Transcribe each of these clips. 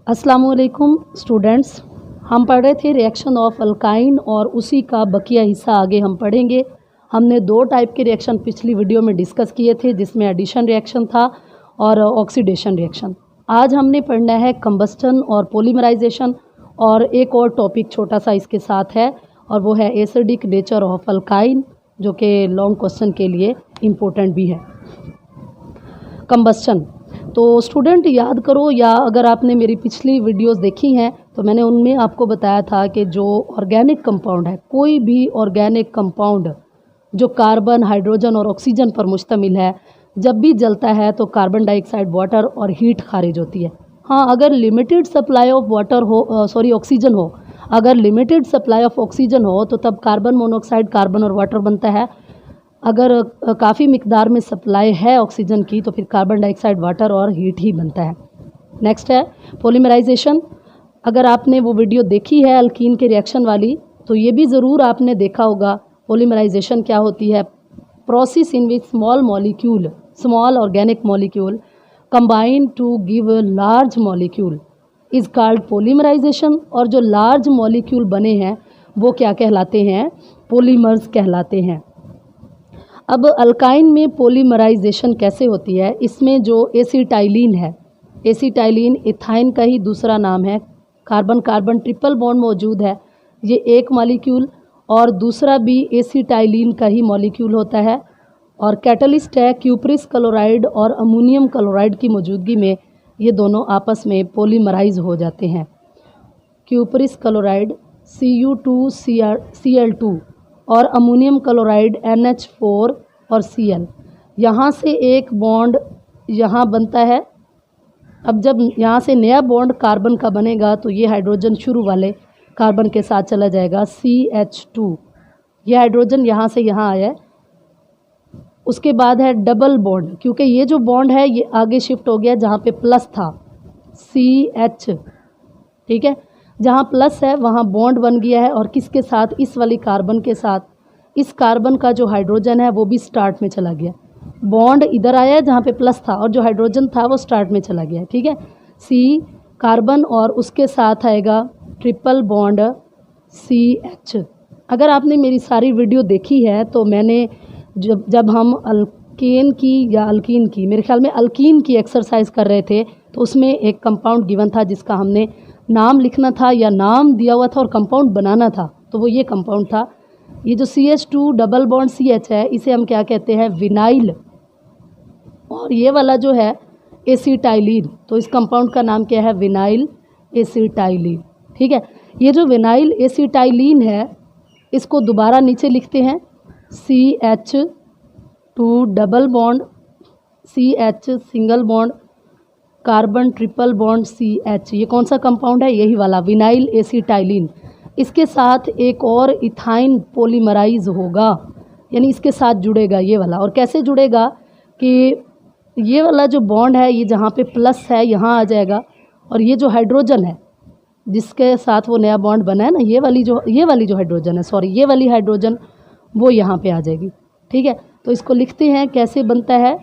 अस्सलामुअलैकुम स्टूडेंट्स, हम पढ़ रहे थे रिएक्शन ऑफ अल्काइन और उसी का बकिया हिस्सा आगे हम पढ़ेंगे। हमने दो टाइप के रिएक्शन पिछली वीडियो में डिस्कस किए थे, जिसमें एडिशन रिएक्शन था और ऑक्सीडेशन रिएक्शन। आज हमने पढ़ना है कंबस्टन और पॉलीमराइजेशन, और एक और टॉपिक छोटा सा इसके साथ है और वो है एसिडिक नेचर ऑफ अल्काइन, जो कि लॉन्ग क्वेश्चन के लिए इम्पोर्टेंट भी है। कंबस्टन, तो स्टूडेंट याद करो, या अगर आपने मेरी पिछली वीडियोस देखी हैं तो मैंने उनमें आपको बताया था कि जो ऑर्गेनिक कंपाउंड है, कोई भी ऑर्गेनिक कंपाउंड जो कार्बन, हाइड्रोजन और ऑक्सीजन पर मुश्तमिल है, जब भी जलता है तो कार्बन डाइऑक्साइड, वाटर और हीट खारिज होती है। हाँ, अगर लिमिटेड सप्लाई ऑफ वाटर हो, ऑक्सीजन हो, अगर लिमिटेड सप्लाई ऑफ ऑक्सीजन हो तो तब कार्बन मोनोऑक्साइड, कार्बन और वाटर बनता है। अगर काफ़ी मिकदार में सप्लाई है ऑक्सीजन की तो फिर कार्बन डाइऑक्साइड, वाटर और हीट ही बनता है। नेक्स्ट है पॉलीमराइजेशन। अगर आपने वो वीडियो देखी है अल्कीन के रिएक्शन वाली, तो ये भी ज़रूर आपने देखा होगा पॉलीमराइजेशन क्या होती है। Process in which small molecule, small organic molecule combine to give large molecule is called polymerization. और जो लार्ज मॉलिक्यूल बने हैं वो क्या कहलाते हैं? पॉलीमर्स कहलाते हैं। अब अल्काइन में पॉलीमराइजेशन कैसे होती है? इसमें जो एसिटाइलिन है, एसिटाइलिन इथाइन का ही दूसरा नाम है। कार्बन कार्बन ट्रिपल बॉन्ड मौजूद है, ये एक मॉलिक्यूल, और दूसरा भी एसिटाइलिन का ही मॉलिक्यूल होता है। और कैटलिस्ट है क्यूप्रिस क्लोराइड और अमोनियम क्लोराइड की मौजूदगी में ये दोनों आपस में पॉलीमराइज हो जाते हैं। क्यूप्रिस क्लोराइड Cu2Cl2 और अमोनियम क्लोराइड NH4 और Cl, यहाँ से एक बॉन्ड यहाँ बनता है। अब जब यहाँ से नया बॉन्ड कार्बन का बनेगा तो ये हाइड्रोजन शुरू वाले कार्बन के साथ चला जाएगा, CH2। ये हाइड्रोजन यहाँ से यहाँ आया है। उसके बाद है डबल बॉन्ड, क्योंकि ये जो बॉन्ड है ये आगे शिफ्ट हो गया, जहाँ पे प्लस था CH, ठीक है, जहाँ प्लस है वहाँ बॉन्ड बन गया है। और किसके साथ? इस वाली कार्बन के साथ। इस कार्बन का जो हाइड्रोजन है वो भी स्टार्ट में चला गया। बॉन्ड इधर आया है जहाँ पे प्लस था, और जो हाइड्रोजन था वो स्टार्ट में चला गया, ठीक है। C कार्बन और उसके साथ आएगा ट्रिपल बॉन्ड CH। अगर आपने मेरी सारी वीडियो देखी है तो मैंने जब हम अल्कीन की, मेरे ख्याल में अल्कीन की एक्सरसाइज कर रहे थे, तो उसमें एक कंपाउंड गिवन था जिसका हमने नाम लिखना था या नाम दिया हुआ था और कंपाउंड बनाना था, तो वो ये कंपाउंड था। ये जो CH2 डबल बॉन्ड CH है, इसे हम क्या कहते हैं? विनाइल। और ये वाला जो है एसिटाइलिन, तो इस कंपाउंड का नाम क्या है? विनाइल एसिटाइलिन, ठीक है। ये जो विनाइल एसिटाइलिन है, इसको दोबारा नीचे लिखते हैं, CH2 double bond CH single bond carbon triple bond CH। ये कौन सा कंपाउंड है? यही वाला विनाइल एसिटाइलिन। इसके साथ एक और इथाइन पॉलीमराइज होगा, यानी इसके साथ जुड़ेगा ये वाला। और कैसे जुड़ेगा कि ये वाला जो बॉन्ड है, ये जहाँ पे प्लस है यहाँ आ जाएगा, और ये जो हाइड्रोजन है जिसके साथ वो नया बॉन्ड बना है ना, ये वाली जो हाइड्रोजन है, सॉरी, ये वाली हाइड्रोजन वो यहाँ पे आ जाएगी, ठीक है। तो इसको लिखते हैं, कैसे बनता है?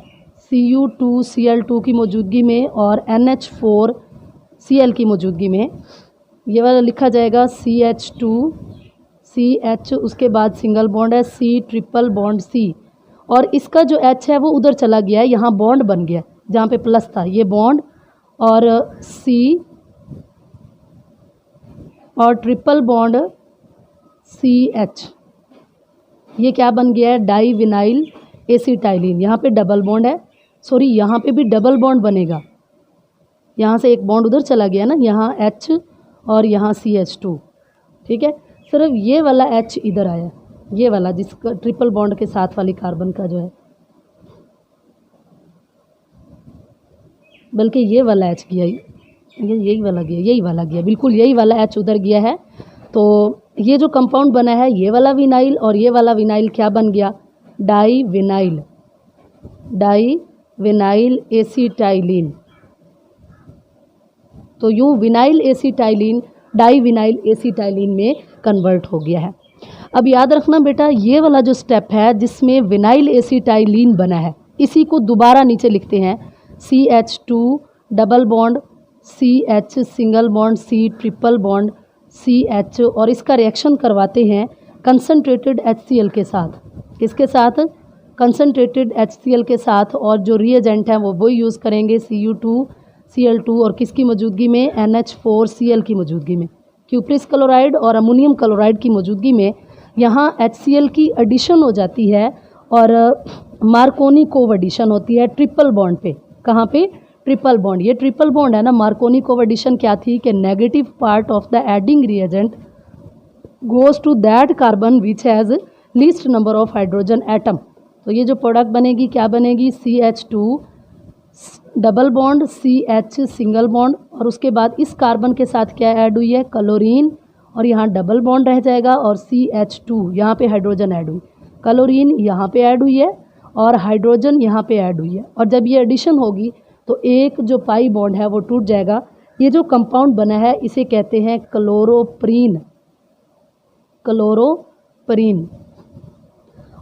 Cu2Cl2 की मौजूदगी में और NH4Cl की मौजूदगी में ये वाला लिखा जाएगा CH2CH, उसके बाद सिंगल बॉन्ड है C ट्रिपल बॉन्ड C, और इसका जो H है वो उधर चला गया है, यहाँ बॉन्ड बन गया जहाँ पे प्लस था, ये बॉन्ड, और C और ट्रिपल बॉन्ड CH, ये क्या बन गया है? Di vinyl acetylene. यहाँ पे डबल बॉन्ड है, सॉरी, यहाँ पे भी डबल बॉन्ड बनेगा, यहाँ से एक बॉन्ड उधर चला गया ना, यहाँ H और यहाँ CH2, ठीक है। सिर्फ ये वाला H इधर आया, ये वाला जिसका ट्रिपल बॉन्ड के साथ वाली कार्बन का जो है, बल्कि ये वाला H गया, यही वाला गया, बिल्कुल यही वाला H उधर गया है। तो ये जो कंपाउंड बना है, ये वाला विनाइल और ये वाला विनाइल क्या बन गया? Di vinyl acetylene. तो यूँ vinyl acetylene di vinyl acetylene में कन्वर्ट हो गया है। अब याद रखना बेटा, ये वाला जो स्टेप है जिसमें विनाइल एसिटाइलिन बना है, इसी को दोबारा नीचे लिखते हैं CH2 double bond CH single bond, C triple bond, CH, और इसका रिएक्शन करवाते हैं कंसनट्रेटेड HCl के साथ। इसके साथ कंसनट्रेटेड HCl के साथ, और जो रिएजेंट हैं वो यूज़ करेंगे Cu2Cl2, और किसकी मौजूदगी में, NH4Cl की मौजूदगी में, क्यूप्रिस क्लोराइड और अमोनियम क्लोराइड की मौजूदगी में यहाँ HCl की एडिशन हो जाती है और मार्कोनी कोव एडिशन होती है ट्रिपल बॉन्ड पे। कहाँ पे, ट्रिपल बॉन्ड। ये ट्रिपल बॉन्ड है ना, मार्कोनी कोव एडिशन क्या थी कि negative part of the adding reagent goes to that carbon which has least number of hydrogen atom. तो ये जो प्रोडक्ट बनेगी क्या बनेगी, CH2 double bond, CH single bond, और उसके बाद इस कार्बन के साथ क्या ऐड हुई है, क्लोरीन, और यहाँ डबल बॉन्ड रह जाएगा, और CH2 यहाँ पे हाइड्रोजन ऐड हुई, क्लोरीन यहाँ पे ऐड हुई है, और हाइड्रोजन यहाँ पे ऐड हुई है। और जब ये एडिशन होगी तो एक जो पाई बॉन्ड है वो टूट जाएगा। ये जो कंपाउंड बना है इसे कहते हैं क्लोरोप्रीन। क्लोरोप्रीन।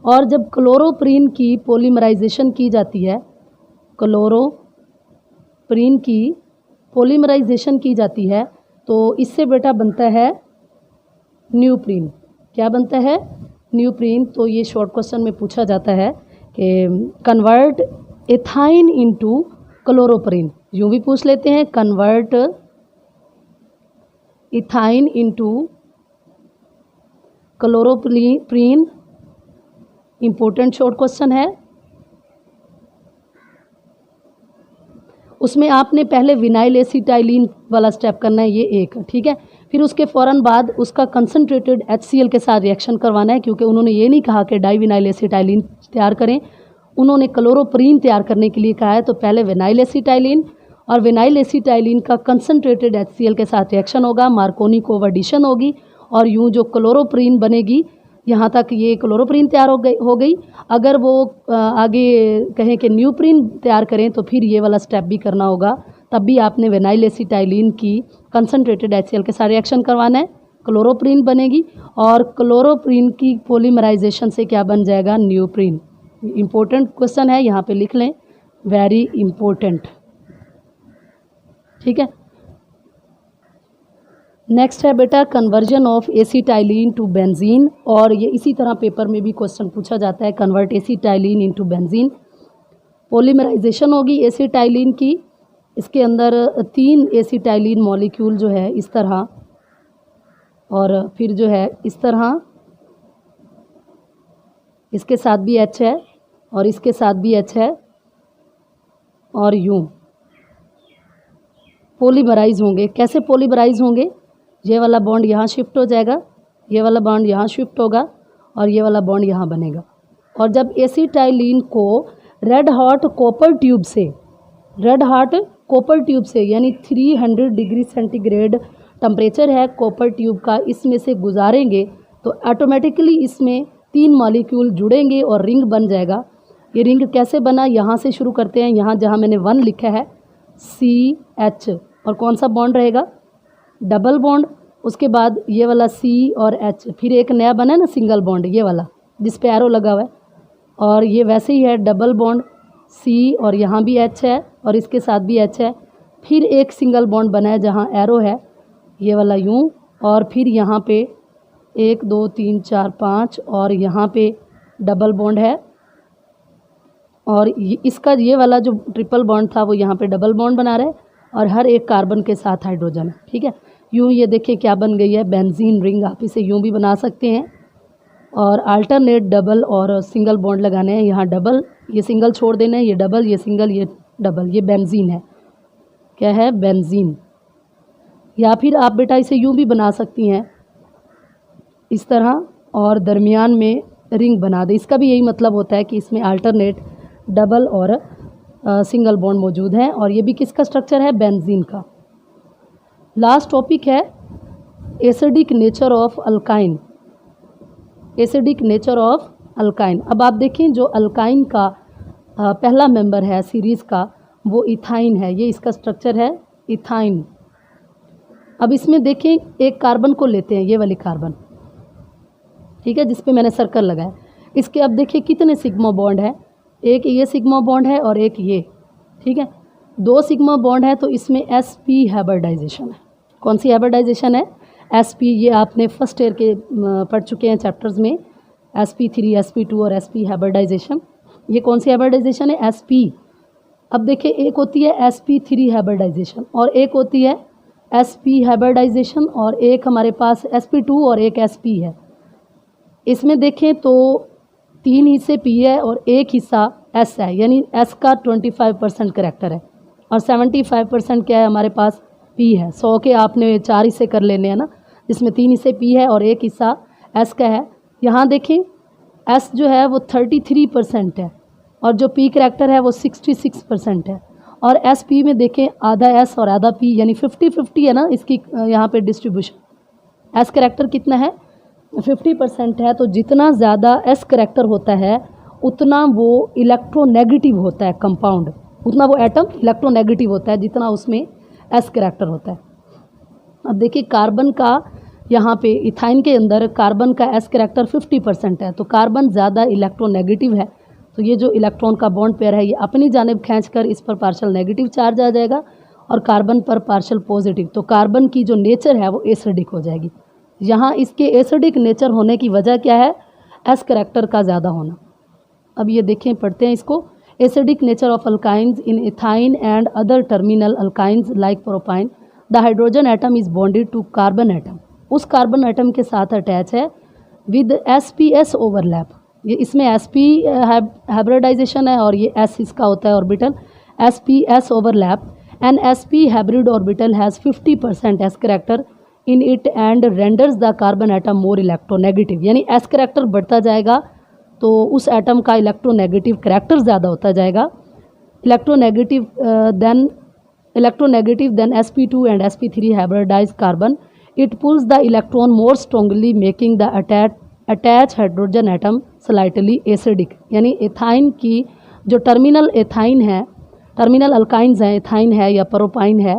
और जब क्लोरोप्रीन की पॉलीमराइजेशन की जाती है, क्लोरोप्रीन की पॉलीमराइजेशन की जाती है तो इससे बेटा बनता है न्यूप्रीन। क्या बनता है, न्यूप्रीन। तो ये शॉर्ट क्वेश्चन में पूछा जाता है कि कन्वर्ट एथाइन इनटू क्लोरोप्रीन। यूँ भी पूछ लेते हैं, convert ethyne into chloroprene. Important short question है। उसमें आपने पहले विनाइल एसिटाइलिन वाला स्टेप करना है, ये एक, ठीक है। फिर उसके फ़ौरन बाद उसका कंसनट्रेटेड HCl के साथ रिएक्शन करवाना है, क्योंकि उन्होंने ये नहीं कहा कि डाइविनाइल एसिटाइलिन तैयार करें, उन्होंने क्लोरोप्रीन तैयार करने के लिए कहा है। तो पहले विनाइल एसिटाइलिन, और विनाइल एसिटाइलिन का कंसनट्रेटेड HCl के साथ रिएक्शन होगा, मार्कोनी कोव एडिशन होगी, और यूँ जो क्लोरोप्रीन बनेगी, यहाँ तक ये क्लोरोप्रीन तैयार हो गई। अगर वो आगे कहें कि न्यूप्रीन तैयार करें तो फिर ये वाला स्टेप भी करना होगा, तब भी आपने विनाइल एसिटाइलिन की कंसनट्रेटेड HCl के साथ रिएक्शन करवाना है, क्लोरोप्रीन बनेगी, और क्लोरोप्रीन की पॉलीमराइजेशन से क्या बन जाएगा, न्यूप्रीन। इम्पोर्टेंट क्वेश्चन है, यहाँ पे लिख लें, वेरी इम्पोर्टेंट, ठीक है। नेक्स्ट है बेटा conversion of acetylene to benzene, और ये इसी तरह पेपर में भी क्वेश्चन पूछा जाता है, convert acetylene into benzene. Polymerization होगी एसिटाइलिन की, इसके अंदर 3 एसिटाइलिन मॉलिक्यूल जो है इस तरह, और फिर जो है इस तरह, इसके साथ भी H है और इसके साथ भी H है, और यूँ पॉलीमराइज होंगे। कैसे पॉलीमराइज होंगे, ये वाला बॉन्ड यहाँ शिफ्ट हो जाएगा, ये वाला बॉन्ड यहाँ शिफ्ट होगा, और ये वाला बॉन्ड यहाँ बनेगा। और जब एसिटाइलिन को रेड हॉट कॉपर ट्यूब से, रेड हॉट कॉपर ट्यूब से, यानी 300 डिग्री सेंटीग्रेड टेम्परेचर है कॉपर ट्यूब का, इसमें से गुजारेंगे तो ऑटोमेटिकली इसमें 3 मॉलिक्यूल जुड़ेंगे और रिंग बन जाएगा। ये रिंग कैसे बना, यहाँ से शुरू करते हैं। यहाँ जहाँ मैंने 1 लिखा है, CH, और कौन सा बॉन्ड रहेगा, डबल बॉन्ड। उसके बाद ये वाला C और H, फिर एक नया बना है ना सिंगल बॉन्ड, ये वाला जिस पे एरो लगा हुआ है, और ये वैसे ही है डबल बॉन्ड C, और यहाँ भी H है और इसके साथ भी H है। फिर एक सिंगल बॉन्ड बना है जहाँ एरो है, ये वाला यूँ, और फिर यहाँ पे 1 2 3 4 5, और यहाँ पे डबल बॉन्ड है, और इसका ये वाला जो ट्रिपल बॉन्ड था वो यहाँ पे डबल बॉन्ड बना रहा है, और हर एक कार्बन के साथ हाइड्रोजन है, ठीक है। यूँ ये देखिए क्या बन गई है, बेंजीन रिंग। आप इसे यूँ भी बना सकते हैं, और अल्टरनेट डबल और सिंगल बॉन्ड लगाने हैं। यहाँ डबल, ये सिंगल छोड़ देना है, ये डबल, ये सिंगल, ये डबल, ये बेंजीन है। क्या है, बेंजीन। या फिर आप बेटा इसे यूँ भी बना सकती हैं इस तरह, और दरमियान में रिंग बना दे। इसका भी यही मतलब होता है कि इसमें अल्टरनेट डबल और सिंगल बॉन्ड मौजूद हैं, और ये भी किसका स्ट्रक्चर है, बेंजीन का। लास्ट टॉपिक है acidic nature of alkyne. Acidic nature of alkyne. अब आप देखें जो अल्काइन का पहला मेंबर है सीरीज़ का, वो इथाइन है। ये इसका स्ट्रक्चर है, इथाइन। अब इसमें देखें, एक कार्बन को लेते हैं, ये वाली कार्बन, ठीक है, जिस पे मैंने सर्कल लगाया। इसके अब देखिए कितने सिग्मा बॉन्ड है, एक ये सिग्मा बॉन्ड है और एक ये, ठीक है। 2 सिग्मा बॉन्ड है तो इसमें sp हाइब्रिडाइजेशन है। कौन सी हाइब्रिडाइजेशन है? sp, ये आपने फर्स्ट ईयर के पढ़ चुके हैं चैप्टर्स में, sp3, sp2 और sp हाइब्रिडाइजेशन। ये कौन सी हाइब्रिडाइजेशन है? sp। अब देखिए, एक होती है sp3 हाइब्रिडाइजेशन और एक होती है sp हाइब्रिडाइजेशन और एक हमारे पास sp2 और एक sp है। इसमें देखें तो 3 हिस्से p है और एक हिस्सा s है, यानी s का 25% करेक्टर है और 75% क्या है हमारे पास? p है। 100 के आपने 4 हिस्से कर लेने हैं ना, जिसमें 3 हिस्से p है और एक हिस्सा s का है। यहाँ देखें s जो है वो 33% है और जो p करेक्टर है वो 66% है और sp में देखें आधा s और आधा p, यानी 50-50 है ना इसकी यहाँ पे डिस्ट्रीब्यूशन। s करेक्टर कितना है? 50% है। तो जितना ज़्यादा s करेक्टर होता है उतना वो इलेक्ट्रोनेगेटिव होता है कंपाउंड, उतना वो एटम इलेक्ट्रोनेगेटिव होता है जितना उसमें s करेक्टर होता है। अब देखिए कार्बन का, यहाँ पे इथाइन के अंदर कार्बन का s करेक्टर 50% है, तो कार्बन ज़्यादा इलेक्ट्रोनेगेटिव है। तो ये जो इलेक्ट्रॉन का बॉन्ड पेयर है ये अपनी जानिब खींचकर इस पर पार्शियल नेगेटिव चार्ज आ जाएगा और कार्बन पर पार्शियल पॉजिटिव। तो कार्बन की जो नेचर है वो एसिडिक हो जाएगी। यहाँ इसके एसिडिक नेचर होने की वजह क्या है? एस करेक्टर का ज़्यादा होना। अब ये देखें, पढ़ते हैं इसको। Acidic nature of alkynes in ethyne and other terminal alkynes like propyne, the hydrogen atom is bonded to carbon atom. उस कार्बन एटम के साथ अटैच है विद sps ओवरलैप। ये इसमें sp हाइब्रिडाइजेशन है और ये s इसका होता है orbital, sps overlap. An sp hybrid orbital has 50% s character in it and renders the carbon atom more electronegative. यानी s करेक्टर बढ़ता जाएगा तो उस एटम का इलेक्ट्रोनेगेटिव करेक्टर ज़्यादा होता जाएगा। Electronegative than sp2 and sp3 hybridize carbon, it pulls the electron more strongly making the attach hydrogen atom slightly acidic. यानी एथाइन की जो टर्मिनल एथाइन है, टर्मिनल अल्काइंस हैं, एथाइन है या प्रोपाइन है,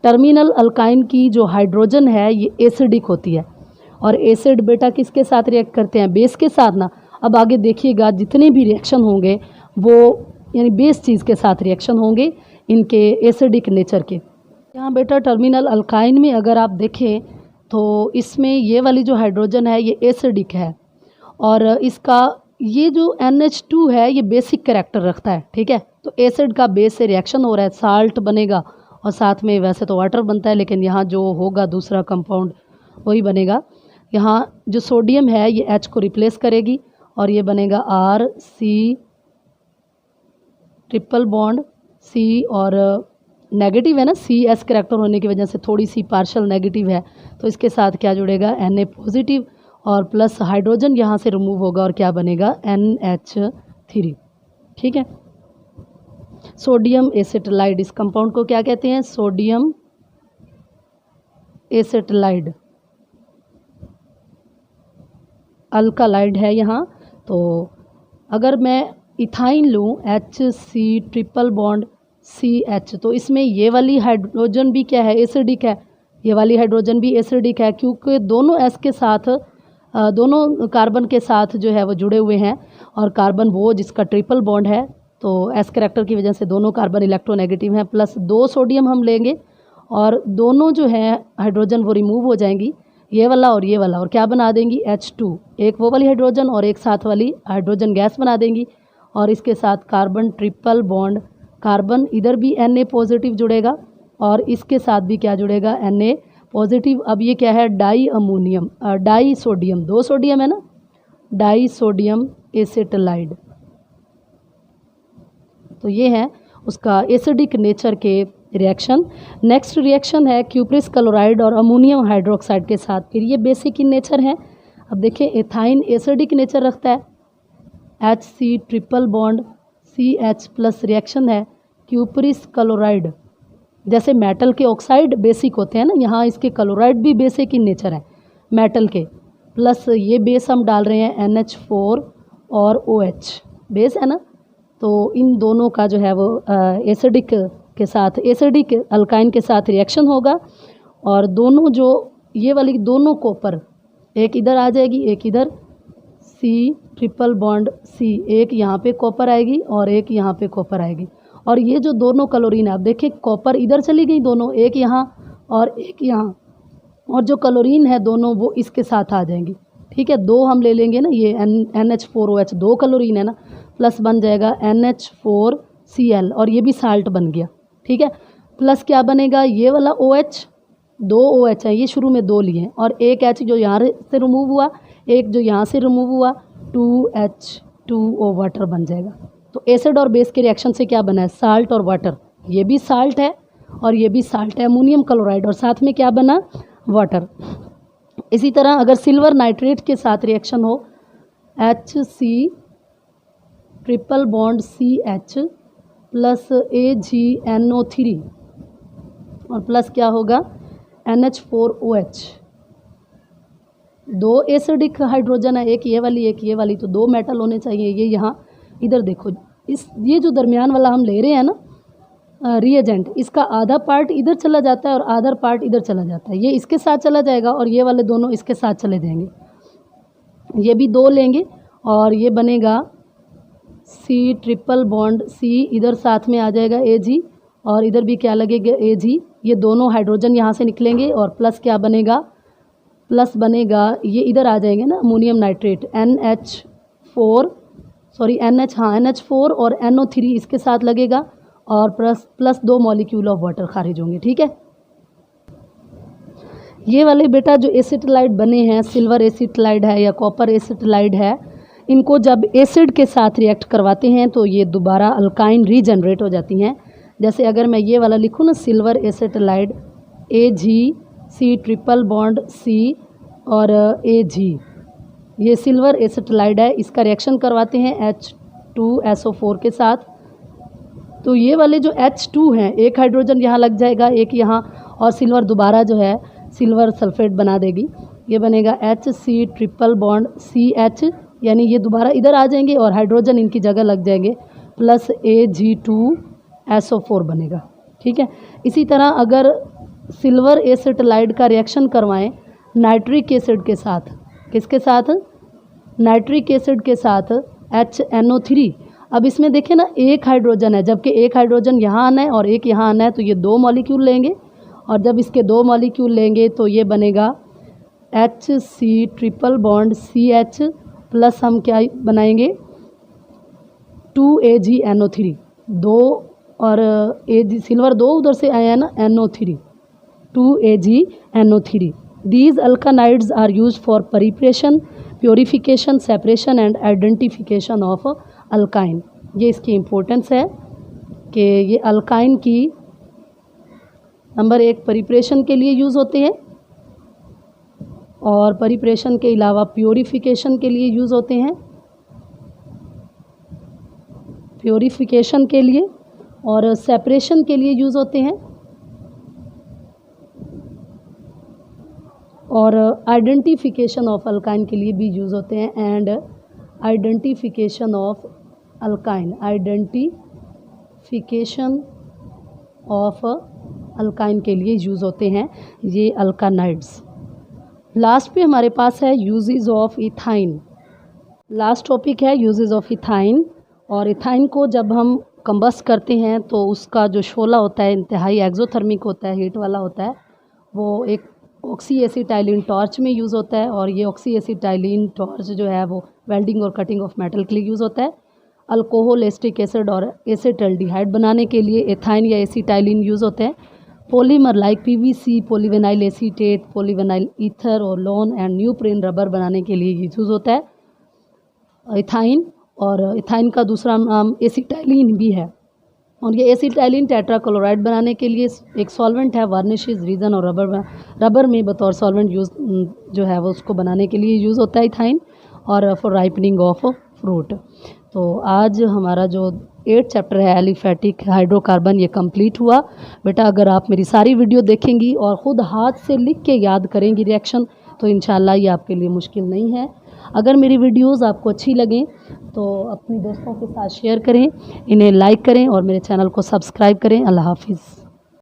टर्मिनल अल्काइन की जो हाइड्रोजन है ये एसिडिक होती है। और एसिड बेटा किसके साथ रिएक्ट करते हैं? बेस के साथ ना। अब आगे देखिएगा जितने भी रिएक्शन होंगे वो यानी बेस चीज़ के साथ रिएक्शन होंगे इनके एसिडिक नेचर के। यहाँ बेटा टर्मिनल अल्काइन में अगर आप देखें तो इसमें ये वाली जो हाइड्रोजन है ये एसिडिक है और इसका ये जो NH2 है ये बेसिक कैरेक्टर रखता है, ठीक है। तो एसिड का बेस से रिएक्शन हो रहा है, साल्ट बनेगा और साथ में वैसे तो वाटर बनता है, लेकिन यहाँ जो होगा दूसरा कंपाउंड वही बनेगा। यहाँ जो सोडियम है ये H को रिप्लेस करेगी और ये बनेगा RC ट्रिपल बॉन्ड C और नेगेटिव है ना, CS करेक्टर होने की वजह से थोड़ी सी पार्शियल नेगेटिव है, तो इसके साथ क्या जुड़ेगा? Na पॉजिटिव और प्लस हाइड्रोजन यहाँ से रिमूव होगा और क्या बनेगा? NH3, ठीक है। सोडियम एसिटलाइड, इस कंपाउंड को क्या कहते हैं? सोडियम एसिटलाइड, अल्कालाइड है यहाँ। तो अगर मैं इथाइन लूँ HC ट्रिपल बॉन्ड CH, तो इसमें ये वाली हाइड्रोजन भी क्या है? एसिडिक है। ये वाली हाइड्रोजन भी एसिडिक है क्योंकि दोनों S के साथ, दोनों कार्बन के साथ जो है वो जुड़े हुए हैं और कार्बन वो जिसका ट्रिपल बॉन्ड है, तो S करेक्टर की वजह से दोनों कार्बन इलेक्ट्रोनेगेटिव हैं। प्लस 2 सोडियम हम लेंगे और दोनों जो है हाइड्रोजन वो रिमूव हो जाएंगी, ये वाला और ये वाला, और क्या बना देंगी? H2, एक वो वाली हाइड्रोजन और एक साथ वाली हाइड्रोजन गैस बना देंगी। और इसके साथ कार्बन ट्रिपल बॉन्ड, कार्बन इधर भी Na पॉजिटिव जुड़ेगा और इसके साथ भी क्या जुड़ेगा? Na positive. अब ये क्या है? Di ammonium, die sodium, 2 sodium है ना, डाई सोडियम एसिटलाइड। तो ये है उसका एसिडिक नेचर के रिएक्शन। नेक्स्ट रिएक्शन है क्यूप्रिस क्लोराइड और अमोनियम हाइड्रोक्साइड के साथ, फिर ये बेसिक इन नेचर है। अब देखें एथाइन एसिडिक नेचर रखता है, HC triple bond CH plus reaction है क्यूप्रिस क्लोराइड। जैसे मेटल के ऑक्साइड बेसिक होते हैं ना, यहाँ इसके क्लोराइड भी बेसिक इन नेचर है मेटल के। प्लस ये बेस हम डाल रहे हैं NH4 और OH बेस है ना, तो इन दोनों का जो है वो एसिडिक के साथ, एसिडिक अल्काइन के साथ रिएक्शन होगा और दोनों जो ये वाली दोनों कॉपर, एक इधर आ जाएगी एक इधर, C ट्रिपल बॉन्ड C, एक यहाँ पे कॉपर आएगी और एक यहाँ पे कॉपर आएगी और ये जो दोनों क्लोरीन है, आप देखें कॉपर इधर चली गई दोनों, एक यहाँ और एक यहाँ, और जो क्लोरीन है दोनों वो इसके साथ आ जाएंगी। ठीक है, दो हम ले लेंगे ना, ये NH4OH 2 क्लोरीन है ना, प्लस बन जाएगा NH4Cl और ये भी साल्ट बन गया। ठीक है, प्लस क्या बनेगा, ये वाला OH, 2 OH है, ये शुरू में 2 लिए हैं, और एक H जो यहाँ से रिमूव हुआ, एक जो यहाँ से रिमूव हुआ, 2H2O वाटर बन जाएगा। तो एसिड और बेस के रिएक्शन से क्या बना है, साल्ट और वाटर, ये भी साल्ट है और ये भी साल्ट है, अमोनियम क्लोराइड, और साथ में क्या बना, वाटर। इसी तरह अगर सिल्वर नाइट्रेट के साथ रिएक्शन हो, HC triple bond CH plus AgNO3 और प्लस क्या होगा NH4OH, 2 एसिडिक हाइड्रोजन है, एक ये वाली, तो 2 मेटल होने चाहिए। ये यहाँ इधर देखो, ये जो दरमियान वाला हम ले रहे हैं ना रिएजेंट, इसका आधा पार्ट इधर चला जाता है और आधा पार्ट इधर चला जाता है, ये इसके साथ चला जाएगा और ये वाले दोनों इसके साथ चले जाएंगे। ये भी 2 लेंगे और ये बनेगा C ट्रिपल बॉन्ड C, इधर साथ में आ जाएगा Ag और इधर भी क्या लगेगा Ag, ये दोनों हाइड्रोजन यहाँ से निकलेंगे और प्लस क्या बनेगा, प्लस बनेगा ये इधर आ जाएंगे ना अमोनियम नाइट्रेट, NH4 और NO3 इसके साथ लगेगा और प्लस 2 मॉलिक्यूल ऑफ वाटर खारिज होंगे। ठीक है, ये वाले बेटा जो एसिटलाइड बने हैं, सिल्वर एसिटलाइड है या कॉपर एसिटलाइड है, इनको जब एसिड के साथ रिएक्ट करवाते हैं तो ये दोबारा अल्काइन रीजनरेट हो जाती हैं। जैसे अगर मैं ये वाला लिखूँ ना, silver acetylide AgC triple bond C और Ag, ये सिल्वर एसिटलाइड है, इसका रिएक्शन करवाते हैं H2SO4 के साथ, तो ये वाले जो H2 हैं, एक हाइड्रोजन यहाँ लग जाएगा, एक यहाँ, और सिल्वर दोबारा जो है सिल्वर सल्फेट बना देगी, ये बनेगा HC ट्रिपल बॉन्ड CH, यानी ये दोबारा इधर आ जाएंगे और हाइड्रोजन इनकी जगह लग जाएंगे, प्लस Ag2SO4 बनेगा। ठीक है, इसी तरह अगर सिल्वर एसिटलाइड का रिएक्शन करवाएं नाइट्रिक एसिड के साथ, किसके साथ, नाइट्रिक एसिड के साथ HNO3, अब इसमें देखें ना एक हाइड्रोजन है, जबकि एक हाइड्रोजन यहाँ आना है और एक यहाँ आना है, तो ये 2 मॉलिक्यूल लेंगे और जब इसके 2 मॉलिक्यूल लेंगे तो ये बनेगा HC triple bond CH plus हम क्या बनाएंगे 2AgNO3, 2 और Ag सिल्वर 2 उधर से आया है ना, NO3, 2AgNO3। These alkanides are used for preparation, purification, separation and identification of alkyne. ये इसकी इम्पोर्टेंस है कि ये अल्काइन की नंबर 1 प्रिपरेशन के लिए यूज़ होते हैं और प्रिपरेशन के अलावा प्योरीफिकेशन के लिए यूज़ होते हैं, प्योरीफिकेशन के लिए और सेपरेशन के लिए यूज़ होते हैं और आइडेंटिफिकेशन ऑफ अल्काइन के लिए भी यूज़ होते हैं। And identification of alkyne, identification of alkyne के लिए यूज़ होते हैं ये अल्कानाइड्स। लास्ट पे हमारे पास है uses of ethyne. Last topic है यूजेस ऑफ इथाइन। और इथाइन को जब हम कंबस्ट करते हैं तो उसका जो शोला होता है इंतहाई एक्सोथर्मिक होता है, हीट वाला होता है, वो एक ऑक्सी एसिटाइलिन टॉर्च में यूज़ होता है और ये ऑक्सी एसिटाइलिन टॉर्च जो है वो वेल्डिंग और कटिंग ऑफ मेटल के लिए यूज़ होता है। अल्कोहल, एस्टिक एसिड और एसिटल्डिहाइड बनाने के लिए एथाइन या एसिटाइलिन यूज़ होते हैं। Polymer like PVC, polyvinyl acetate, polyvinyl ether और लॉन एंड न्यूप्रेन रबर बनाने के लिए यूज़ होता है इथाइन। और इथाइन का दूसरा नाम एसिटाइलिन भी है और ये एसिटाइलिन टेट्राक्लोराइड बनाने के लिए एक सॉल्वेंट है, वार्निशेस, रीजन और रबर में बतौर सॉल्वेंट यूज़ जो है वो उसको बनाने के लिए यूज़ होता है इथाइन। और फॉर राइपनिंग ऑफ फ्रूट। तो आज हमारा जो 8th चैप्टर है एलिफेटिक हाइड्रोकार्बन ये कंप्लीट हुआ। बेटा अगर आप मेरी सारी वीडियो देखेंगी और ख़ुद हाथ से लिख के याद करेंगी रिएक्शन तो इंशाल्लाह ये आपके लिए मुश्किल नहीं है। अगर मेरी वीडियोस आपको अच्छी लगें तो अपने दोस्तों के साथ शेयर करें, इन्हें लाइक करें और मेरे चैनल को सब्सक्राइब करें। अल्लाह हाफिज़।